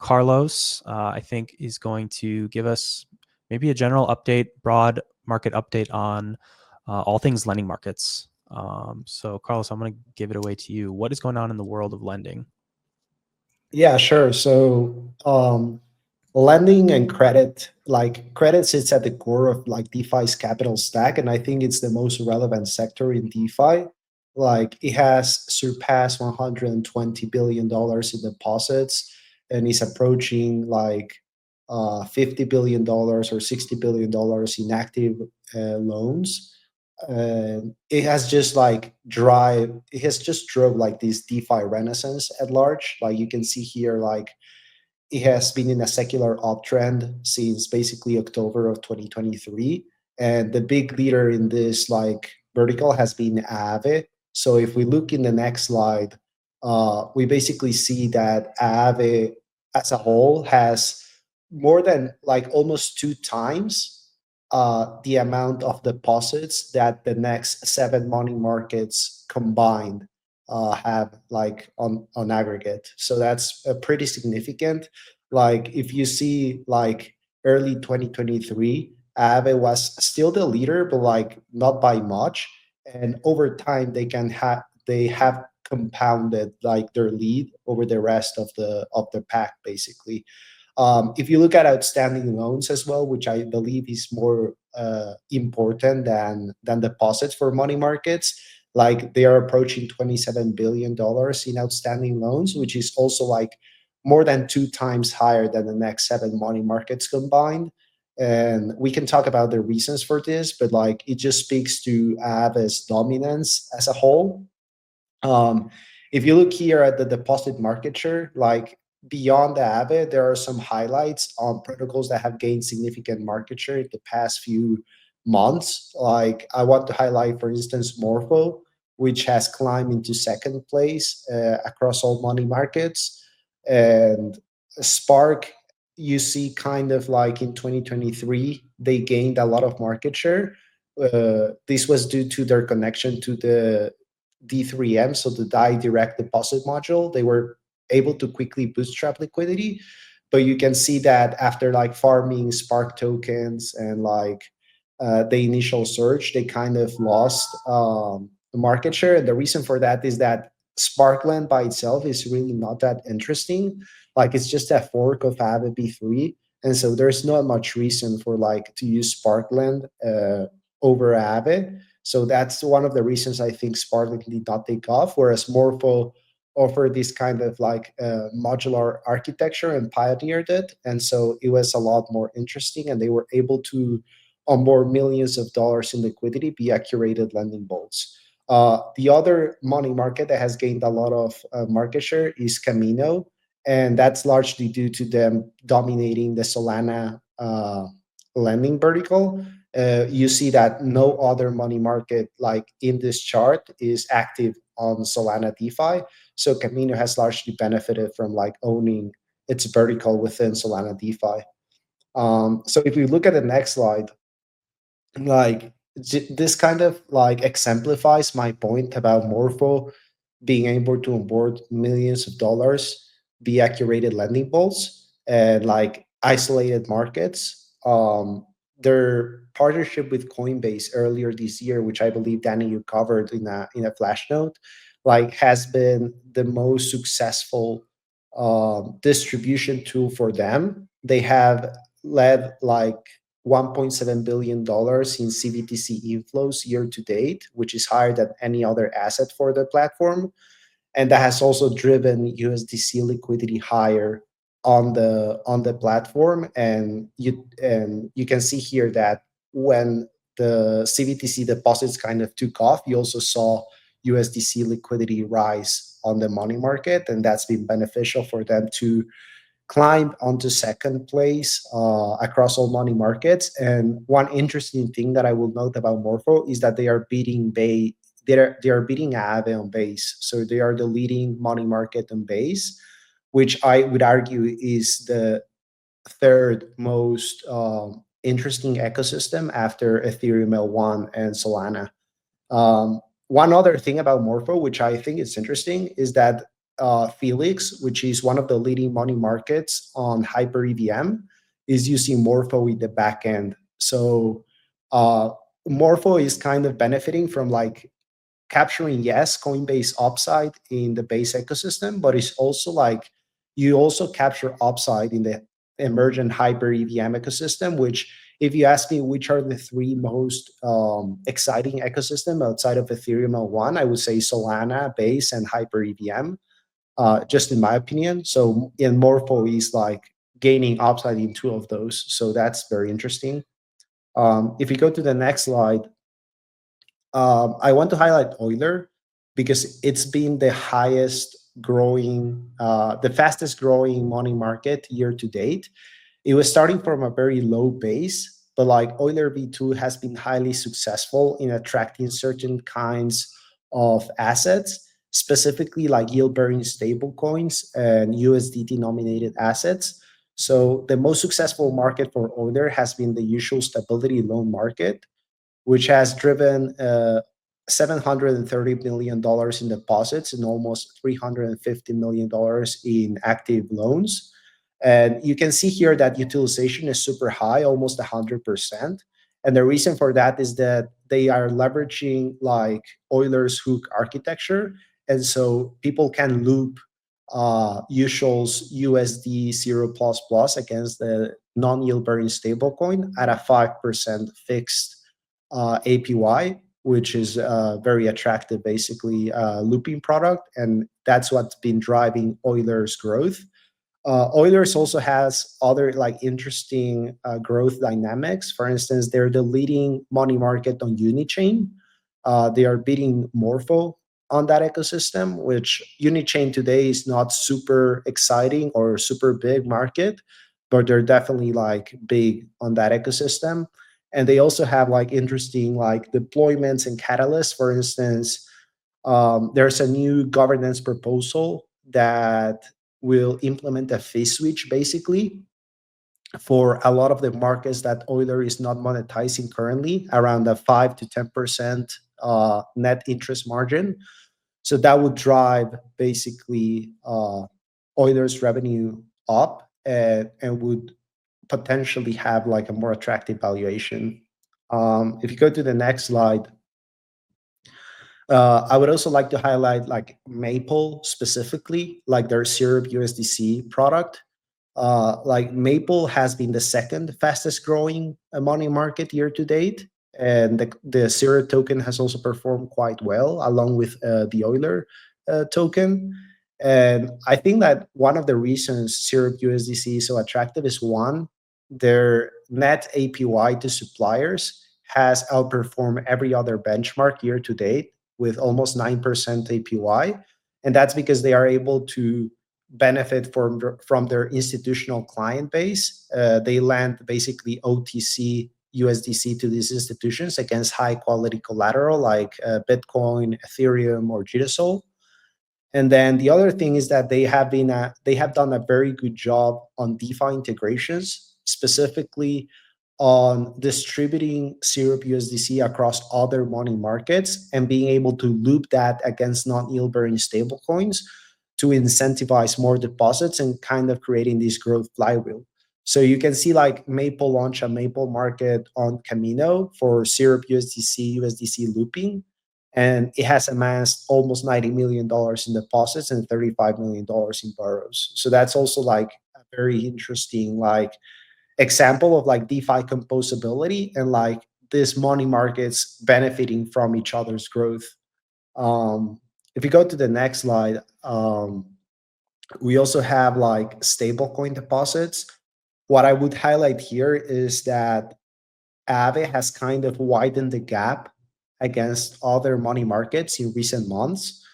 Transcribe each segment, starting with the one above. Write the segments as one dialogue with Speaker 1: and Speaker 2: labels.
Speaker 1: Carlos, I think, is going to give us maybe a general update, broad market update on all things lending markets. So Carlos, I'm going to give it away to you. What is going on in the world of lending?
Speaker 2: Yeah, sure. So lending and credit, like credit sits at the core of like DeFi's capital stack, and I think it's the most relevant sector in DeFi. Like it has surpassed $120 billion in deposits and is approaching like $50 billion or $60 billion in active loans. It has just like it has just drove like this DeFi renaissance at large. Like you can see here, like it has been in a secular uptrend since basically October of 2023. And the big leader in this like vertical has been Aave. So if we look in the next slide, we basically see that Aave as a whole has more than like almost two times the amount of deposits that the next seven money markets combined have like on aggregate. So that's pretty significant. Like if you see like early 2023, Aave was still the leader, but like not by much. And over time, they have compounded like their lead over the rest of the pack, basically. If you look at outstanding loans as well, which I believe is more important than deposits for money markets, like they are approaching $27 billion in outstanding loans, which is also like more than two times higher than the next seven money markets combined. And we can talk about the reasons for this, but like it just speaks to Aave's dominance as a whole. um, if you look here at the deposit market share, like beyond the Aave, there are some highlights on protocols that have gained significant market share in the past few months. Like I want to highlight, for instance, Morpho, which has climbed into second place across all money markets. And Spark, you see kind of like in 2023, they gained a lot of market share. This was due to their connection to the D3M, so the DAI direct deposit module. They were able to quickly bootstrap liquidity, but you can see that after like farming Spark tokens and like the initial surge, they kind of lost the market share. And the reason for that is that Sparkland by itself is really not that interesting. Like it's just a fork of Aave B3, and so there's not much reason for like to use Sparkland over Aave. So that's one of the reasons I think Sparklet did not take off, whereas Morpho offered this kind of like modular architecture and pioneered it. And so it was a lot more interesting, and they were able to onboard millions of dollars in liquidity via curated lending bolts. The other money market that has gained a lot of market share is Camino, and that's largely due to them dominating the Solana lending vertical. You see that no other money market like in this chart is active on Solana DeFi. So Camino has largely benefited from like owning its vertical within Solana DeFi. So if we look at the next slide, like this kind of like exemplifies my point about Morpho being able to onboard millions of dollars via curated lending pools and like isolated markets. Their partnership with Coinbase earlier this year, which I believe Danny you covered in a flash note, like has been the most successful distribution tool for them. They have led like $1.7 billion in CBTC inflows year to date, which is higher than any other asset for the platform. And that has also driven USDC liquidity higher on the platform. And you can see here that when the CBTC deposits kind of took off, you also saw USDC liquidity rise on the money market, and that's been beneficial for them to climb onto second place across all money markets. And one interesting thing that I will note about Morpho is that they are beating they are beating Aave on base. So they are the leading money market on base, which I would argue is the third most interesting ecosystem after Ethereum L1 and Solana. One other thing about Morpho, which I think is interesting, is that Felix, which is one of the leading money markets on Hyper EVM, is using Morpho in the back end. So uh, Morpho is kind of benefiting from like capturing, yes, Coinbase upside in the base ecosystem, but it's also like you also capture upside in the emergent Hyper EVM ecosystem, which if you ask me which are the three most exciting ecosystem outside of Ethereum L1, I would say Solana, Base, and Hyper EVM, just in my opinion. So in Morpho is like gaining upside in two of those. So that's very interesting. If you go to the next slide, I want to highlight Euler because it's been the highest growing, the fastest growing money market year to date. It was starting from a very low base, but like Euler V2 has been highly successful in attracting certain kinds of assets, specifically like yield bearing stable coins and USD denominated assets. So the most successful market for Euler has been the usual stability loan market, which has driven $730 million in deposits and almost $350 million in active loans. And you can see here that utilization is super high, almost 100%. And the reason for that is that they are leveraging like Euler's hook architecture. And so people can loop usual's USD 0 plus plus against the non-yield bearing stablecoin at a 5% fixed APY, which is very attractive, basically looping product, and that's what's been driving Euler's growth. Euler's also has other like interesting growth dynamics. For instance, they're the leading money market on Unichain. They are beating Morpho on that ecosystem, which Unichain today is not super exciting or super big market, but they're definitely like big on that ecosystem. And they also have like interesting like deployments and catalysts. For instance, there's a new governance proposal that will implement a fee switch basically for a lot of the markets that Euler is not monetizing currently, around a 5 to 10% net interest margin. So that would drive basically Euler's revenue up and would potentially have like a more attractive valuation. If you go to the next slide, I would also like to highlight like Maple specifically, like their Syrup USDC product. Like Maple has been the second fastest growing money market year to date. And the Syrup token has also performed quite well along with the Euler token. And I think that one of the reasons Syrup USDC is so attractive is one, their net APY to suppliers has outperformed every other benchmark year to date with almost 9% APY. And that's because they are able to benefit from their institutional client base. They lend basically OTC USDC to these institutions against high quality collateral like Bitcoin, Ethereum, or Girasol. And then the other thing is that they have done a very good job on DeFi integrations, specifically on distributing Syrup USDC across other money markets and being able to loop that against non-yield bearing stablecoins to incentivize more deposits and kind of creating this growth flywheel. So you can see like Maple launch a Maple market on Camino for Syrup USDC looping, and it has amassed almost $90 million in deposits and $35 million in borrows. So that's also like a very interesting like example of like DeFi composability and like these money markets benefiting from each other's growth. If you go to the next slide, we also have like stablecoin deposits. What I would highlight here is that Aave has kind of widened the gap against other money markets in recent months.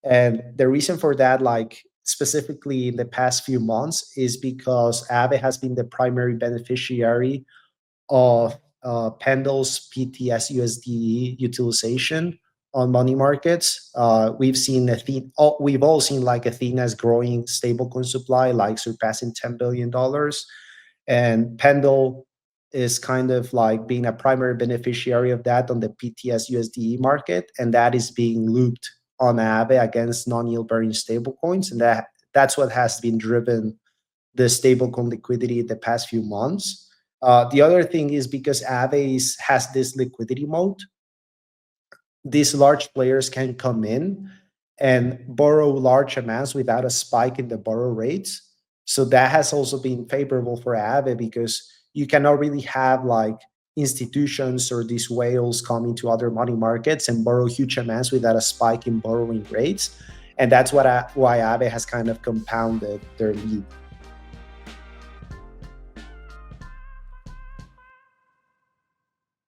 Speaker 2: And the reason for that, like specifically in the past few months, is because Aave has been the primary beneficiary of Pendle's PTS USD utilization on money markets. We've all seen like Athena's growing stablecoin supply, like surpassing $10 billion. And Pendle is kind of like being a primary beneficiary of that on the PTS USDE market, and that is being looped on Aave against non-yield bearing stablecoins, and that's what has been driven the stablecoin liquidity the past few months. The other thing is because Aave has this liquidity mode, these large players can come in and borrow large amounts without a spike in the borrow rates. So that has also been favorable for Aave because you cannot really have like institutions or these whales coming to other money markets and borrow huge amounts without a spike in borrowing rates. And that's why Aave has kind of compounded their lead.